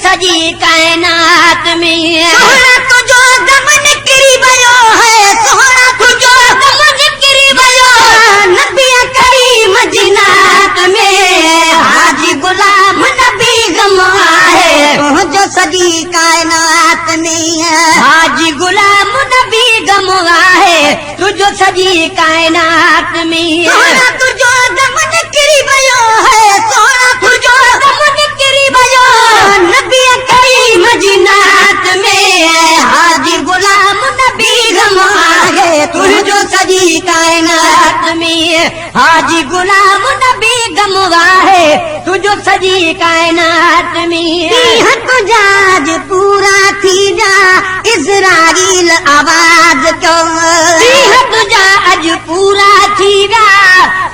सजी कायनात में सोहरा तुझो दम निकिरी वियो है, सोहरा तुझो दम निकिरी वियो नबी करीम जी नात में हाजी गुलाम नबी गम आहे तुझो सजी कायनात में हाजी गुलाम नबी गम आहे तुझो सजी कायनात में सोहरा तुझो दम निकिरी वियो है, सोहरा तुझो दम निकिरी वियो नबी करीम जी नात में हाजी गुलाम नबी गम आहे तुझो सजी कायनात में हाजी गुलाम नबी गम आहे तुझो सजी कायनात में तुझाज पूरा थी जा इज़राइल आवाज क्यों तुझा अज पूरा थी विया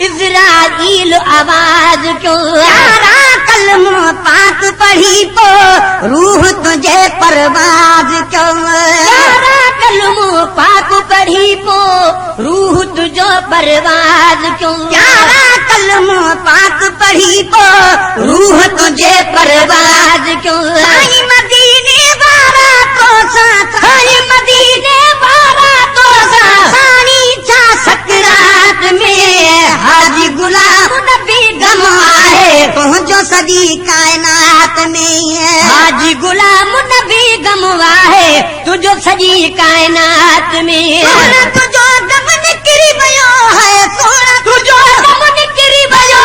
इज़राइल आवाज क्यों यारा कलमो पाक पढ़ी पो रूह तुझे परवाज क्यों यारा कलमो पाक पढ़ी पो रूह तुझो परवाज क्यों यारा कलमो पाक पढ़ी पो रूह तुझे परवाज क्यों साईं मदीने वारा तो साथ साईं मदीने वारा तो सानी छा सकरात में हाजी गुलाम नबी गम आहे तुझो सजी कायनात में हाजी गुलाम नबी गम आहे तुझो सजी कायनात में सोहरा तुझो दम निकिरी वियो है, सोहरा तुझो दम निकिरी वियो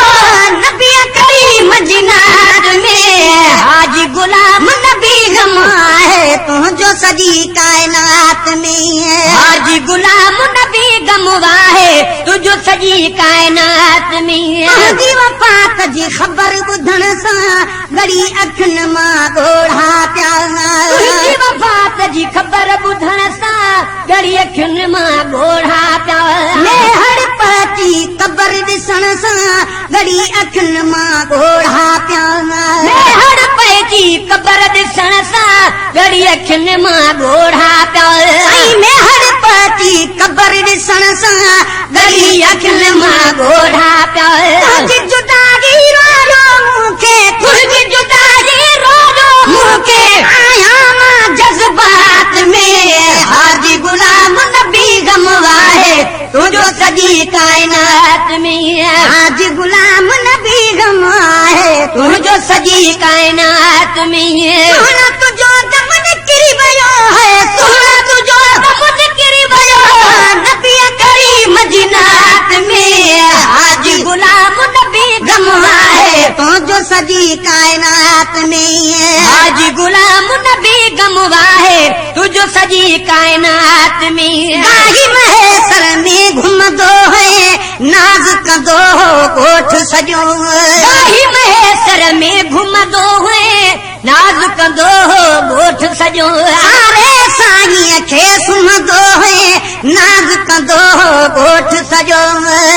नबी करीम जी नात में हाजी गुलाम नबी गम आहे तुझो सजी कायनात में हाजी गुलाम नबी गम आहे तुझो सजी कायनात में तुंहिंजी वफ़ात जी ख़बर ॿुधण सां घड़ी अखियुनि मां ॻोढ़ा पिया तुंहिंजी वफ़ात जी ख़बर ॿुधण सां घड़ी अखियुनि मां ॻोढ़ा पिया मेहर पची क़बर ॾिसण सां घड़ी अखियुनि मां ॻोढ़ा पिया मेहर पइजी क़बर ॾिसण सां घड़ी अखियुनि मां ॻोढ़ा पिया मेहर पची क़बर ॾिसण सां घड़ी अखियुनि मां ॻोढ़ा पिया तुंहिंजी जुदाई रोलो मूंखे तुंहिंजी जुदाई रोलो मूंखे आया मां जज़्बात में हाजी गुलाम नबी गम आहे तुझो सजी कायनात में हाजी गुलाम नबी गम आहे तुझो सजी कायनात में सोहरा तुझो दम निकिरी वियो है, सोहरा तुझो दम निकिरी वियो नबी करीम जी नात में हाजी गुलाम नबी गम आहे तुझो सजी कायनात में हाजी गुलाम नबी गम आहे तुझो सजी कायनात में गाही महेसर में घुमंदो है नाज़ कंदो हो ॻोठ सॼो गाही महेसर में घुमंदो है नाज़ कंदो हो ॻोठ सॼो सारे साईं खे सुम्हंदो है नाज़ कंदो हो ॻोठ सॼो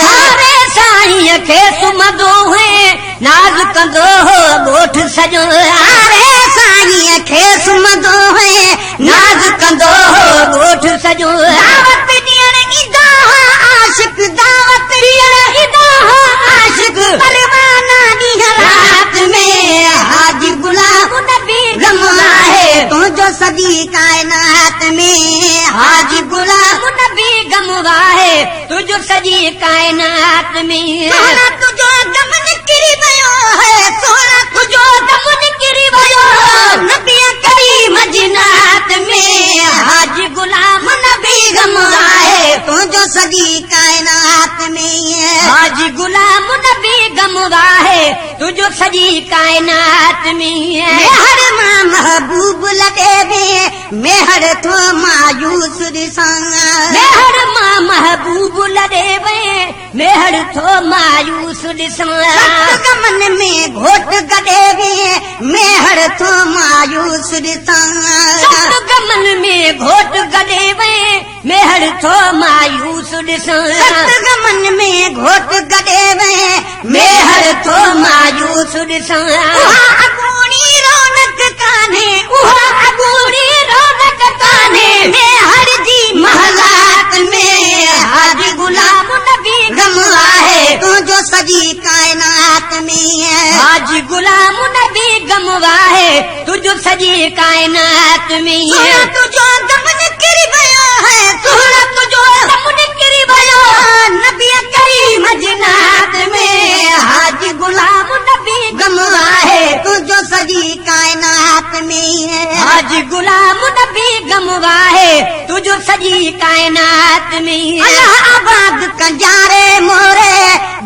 सारे साईं खे सुम्हंदो है नाज़ कंदो हो ॻोठ सॼो सारे साईं खे सुम्हंदो है नाज़ कंदो हो ॻोठ सॼो दावत ॾियण ईंदा हुआ आशिक दावत ॾियण ईंदा हुआ आशिक परवाना ॾींहं रात में हाजी गुलाम नबी गम आहे तुझो सजी कायनात में हाजी गुलाम नबी गम आहे तुझो सजी कायनात में सोहरा तुझो दम निकिरी वियो है, सोहरा तुझो दम निकिरी वियो नबी करीम जी नात में हाजी गुलाम नबी गम आहे तुझो सजी कायनात में हाजी गुलाम नबी गम आहे तुझो सजी कायनात में मेहर मां महबूब लॻे बे मेहर थो मायूस ॾिसां मेहर मां महबूब लॾे वे मेहर थो मायूस ॾिसां गमन में घोट गॾे बे मेहर थो मायूस ॾिसां गमन में घोट गॾे वे मेहर थो मायूस ॾिसां गमन में घोट गॾे बे मेहर थो मायूस ॾिसां अगूणी रौनक कान्हे उहा अगूणी रौनक कान्हे मेहर जी महलात में हाजी गुलाम नबी गम आहे तुझो सजी कायनात जमात में हाजी गुलाम नबी गमवाहे तुझो सजी कायनात में सोना तुझो दम निकिर वियो है सोना तुझो दम निकिर वियो नबी करीम जन्नत में हाजी गुलाम नबी गमवाहे तुझो सजी कायनात में हाजी गुलाम नबी गमवाहे तुझो सजी कायनात में अल्लाह आबाद कंजारे मोरे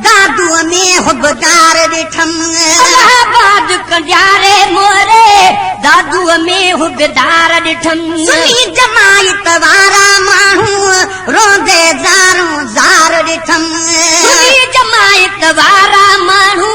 दादू में हुबदार ॾिठम इलाहाबाद कंजारे मोरे दादू में हुबदार ॾिठम सुनी जमायत वारा माण्हू रोंदे ज़ारो ज़ार ॾिठम सुनी जमायत वारा माण्हू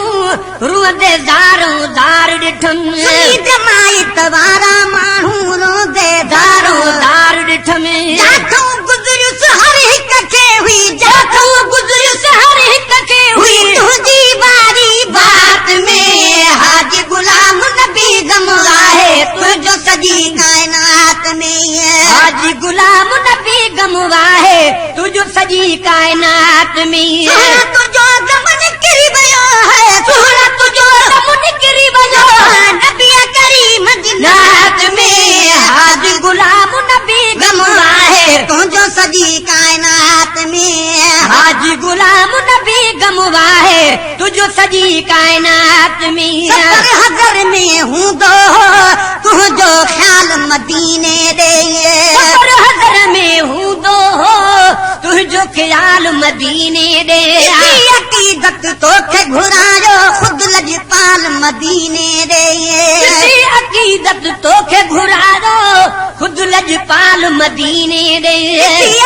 रोंदे ज़ारो ज़ार ॾिठम सुनी जमायत वारा माण्हू रोंदे ज़ारो ज़ार ॾिठम जाथो गुज़रियुस हर हिक खे हुई जाथो गुज़रियुस हर हिक खे हुई तुंहिंजी बारी बात में हाजी गुलाम नबी गमवाहे तुझो सजी कायनात में हाजी गुलाम नबी गमवाहे तुझो सजी कायनात में सोना तुझो दम निकिर वियो है सोना तुझो दम निकिर वियो नबी करीम जन्नत में हाजी गुलाम नबी गमवाहे तुझो सजी कायनात में हाजी गुलाम नबी गमवाहे तुझो सजी कायनात में सफर हज़र में हूंदो तुंहिंजो ख़्याल मदीने ॾे सफर हज़र में हूंदो हो तुंहिंजो ख़्याल मदीने ॾे अक़ीदत तोखे घुरायो ख़ुदि लजपाल मदीने ॾे अक़ीदत तोखे घुरायो ख़ुदि लजपाल मदीने ॾे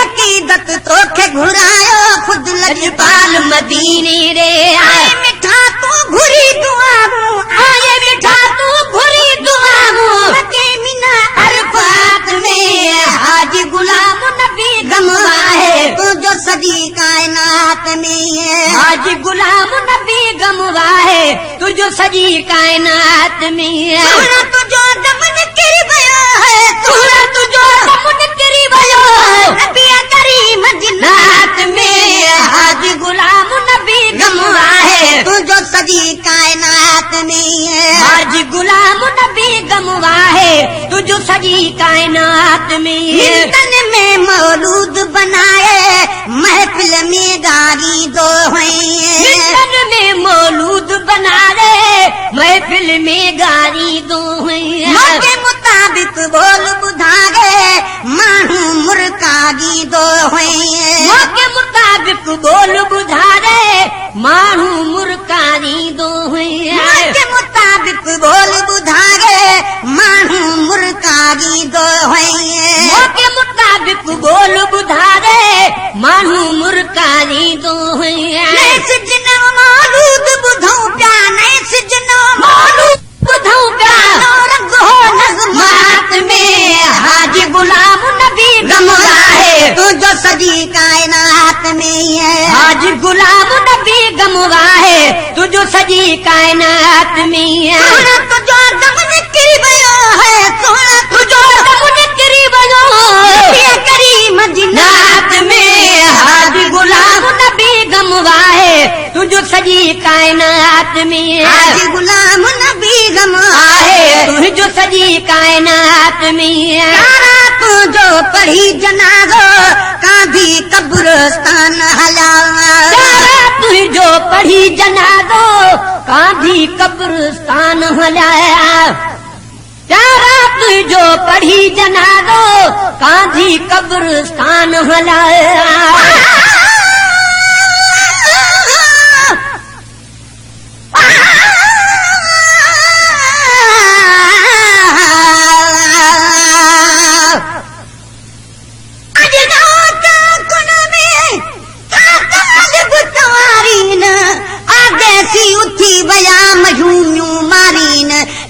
अक़ीदत तोखे घुरायो ख़ुदि लजपाल मदीने ॾे आए मिठा तूं घुरी दुआऊं आए मिठा तू घुरी दुआऊं मके मिना अरफात में हाजी गुलाम नबी गमवाहे तुझो सजी कायनात में हाजी गुलाम नबी गमवाहे तुझो सजी कायनात में सोना तुझो दम निकिर वियो है सोना तुझो दम निकिर वियो नबी करीम जन्नत में हाजी गुलाम नबी गमवाहे तुझो सजी कायनात में हाजी गुलाम नबी गमवाहे तुझो सजी कायनात में हिंदन में मौलूद बनाए महफिल में गारी दो हिंदन में मौलूद बना रे महफिल में गारी दो मौके मुताबिक बोल बुधागे माण्हू मुर्कागी दो मौके मुताबिक बोल बुधा रे माण्हू मुर्कारी दो मौके मुताबिक बोल बुधागे माण्हू मुर्कागी दो मौके मुताबिक बोल बुधा रे माण्हू मुर्कारी दो सिजन मौलूद बुधऊं पिया नए सिजन मौलूद बुधऊं पिया रंग हो नगमात में हाजी गुलाम नबी गमवाहे तुझो सजी कायनात में हाजी गुलाम नबी गमवाहे तुझो सजी कायनात में सोना तुझो दम निकिर वियो है सोना तुझो दम निकिर वियो नबी करीम जन्नत में हाजी गुलाम नबी गमवाहे तुझो सजी कायनात में हाजी गुलाम नबी आहे तुझो सजी कायनात में तारा तुझो पढ़ी जनाज़ो कांधी कब्रस्तान हलावा तुझो पढ़ी जनाज़ो कांधी कब्रस्तान हलाया प्यारा तुझो पढ़ी जनाज़ो कांधी कब्रस्तान हलाया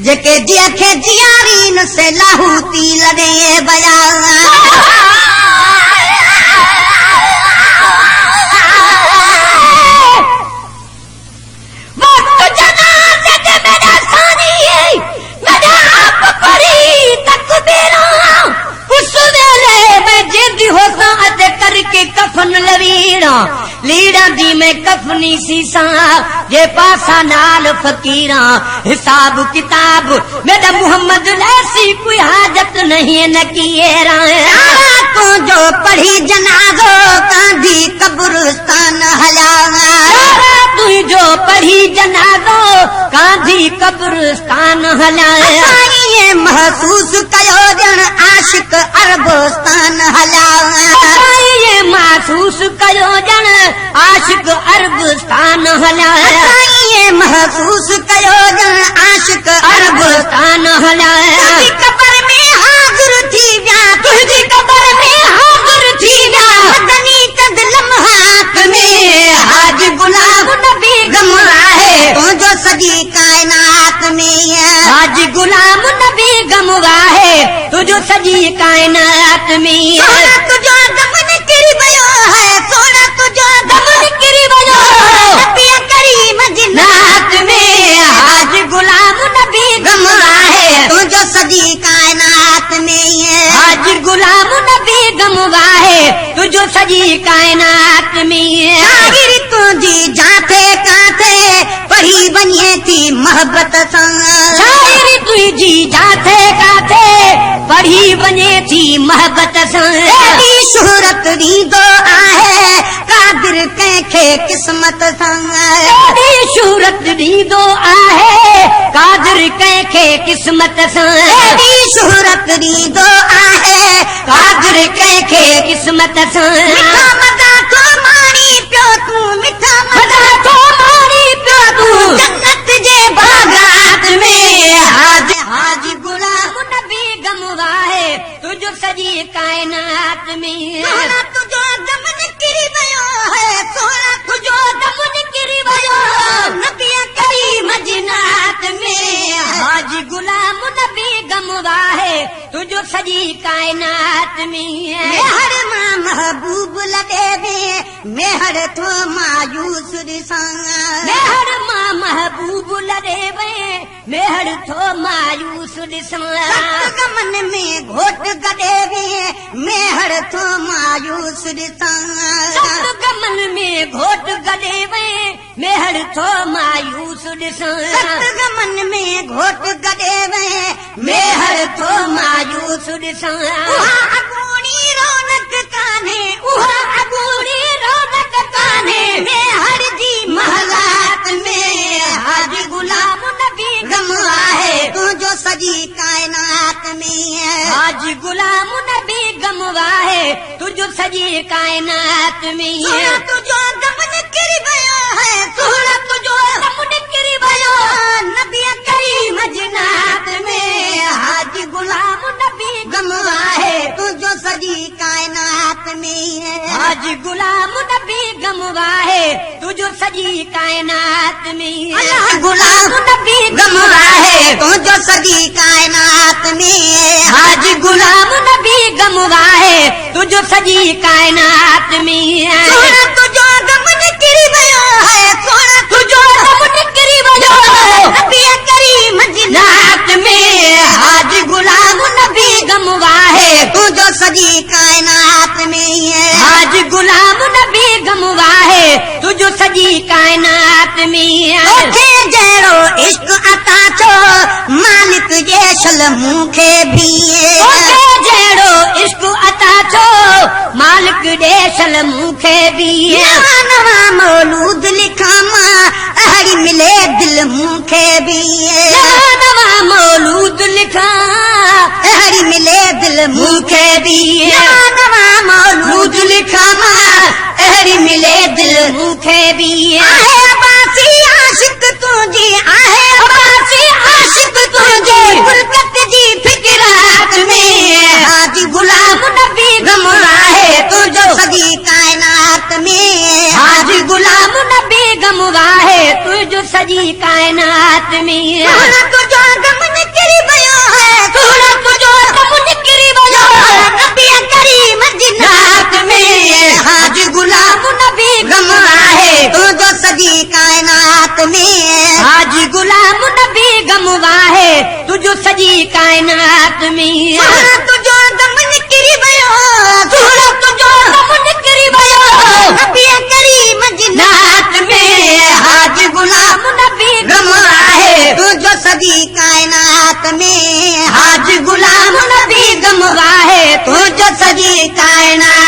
जेके जिया खे जियारीन से लाहूती लड़े बया लीड़ा दी में कफनी सीसा जे पासा नाल फकीरा हिसाब किताब मेरा मुहम्मद ऐसी कोई हाजत नहीं न किए तो जो पढ़ी जनाजो कांधी कब्रिस्तान हलाया तू जो पढ़ी जनाजो कांधी कब्रिस्तान हलाया ये महसूस कयो जन आशिक अरबस्तान हलाया ये महसूस कयो जन आशिक अरबस्तान हलाया ये महसूस कयो जन आशिक अरबस्तान हलाया कब्र में हाजिर थी व्या तुझी कब्र में हाजिर थी ना मदनी कद लम्हात में आज गुलाम नबी गमरा है तो जो सजी कायनात में आज गुलाम नबी गमरा है तुझो सजी कायनात में सोना तुझो दमन किरी भयो है सोना तुझो दमन किरी बजो नबी करीम नात में आज गुलाम नबी गमरा है तो जो सजी कायनात में आज गुलाम नबी गमरा है तुझो सजी कायनात में शागिर तुझी जाते काते पढ़ी बनिए थी मोहब्बत संग शायरी तुझी जाते काते पढ़ी बने थी मोहब्बत संग शोहरत री दो आहे कादिर कंखे किस्मत संग शूरत दी दो आहे कादिर कंखे किस्मत संग शोहरत री दो आहे कादिर कंखे किस्मत संग मिठा मजा तो मारी पियो तू मिठा मजा तो मारी पियो तू जन्नत जे बागात में आज आज गुलाम नबी गमरा है तुझो सजी कायनात में सोना तुझो दमन किरी भयो है सोना तुझो दमन किरी भयो नबी करीम जिन्नात में आज गुलाम नबी गमरा है तुझो सजी कायनात में मेहर मां महबूब लगे में मेहर थो मायूस संग मेहर मां महबूब लड़े वे मेहर थो मायूस ॾिसण गमन में घोट गडे में मेहर थो मायूस संग गमन में घोट गॾे वे मेहर थो मायूस ॾिसण गमन में घोट गडे में मेहर थो मायूस ॾिसण अगूणी रौनक कान्हे उहा अगूणी रौनक कान्हे मेहर जी महलात में आज गुलाम नबी गमरा है तू जो सजी कायनात में आज गुलाम नबी गमरा है तुझो सजी कायनात में सोना तुझो दमन किरी भयो है सोना तुझो दमन किरी भयो नबी करीम जिन्नात में आज गुलाम नबी गमरा है तू जो सजी कायनात में आज गुलाम नबी गमरा है तुझो सजी कायनात में अल्लाह गुलाम नबी गमरा है तू जो सजी कायनात में आज गुलाम नबी गमरा है तुझो सजी कायनात में सोना तुझो दमन किरी भयो है सोना तुझो दमन किरी भयो नबी करीम जिन्नात नात में आज गुलाम नबी गमरा है तू जो सजी कायनात में आज गुलाम नबी गमरा है तुझो सजी कायनात में ओके जहिड़ो इश्क अता छो मालिक जे सल मूंखे भी जहिड़ो इश्क अता छो मालिक ॾेसल मूंखे बि नवा नवा मौलूद लिखां मां अहिड़ी मिले दिल मूंखे भी नवा नवा मौलूद लिखां अहिड़ी मिले दिल मूंखे बि नवा नवा मौलूद मौलूद लिखां मां अहिड़ी मिले दिल मूंखे बि आहे अबासी आशिक तुंहिंजी आहे अबासी आशिक तुंहिंजी फुलकत जी फिक्रात में आज गुलाम नबी गमरा है तुझो सजी कायनात में आज गुलाम नबी गमरा है तुझो सजी कायनात में सोना तुझो दमन किरी भयो है सोना तुझो दमन किरी भयो नबी करीम जिन्नात में आज गुलाम नबी गमरा है तुझो सजी कायनात में आज गुलाम नबी गमरा है तुझो सजी कायनात में सोना तुझो दमन किरी भयो सोना तुझो दमन किरी भयो नबी करीम सॼी काइनात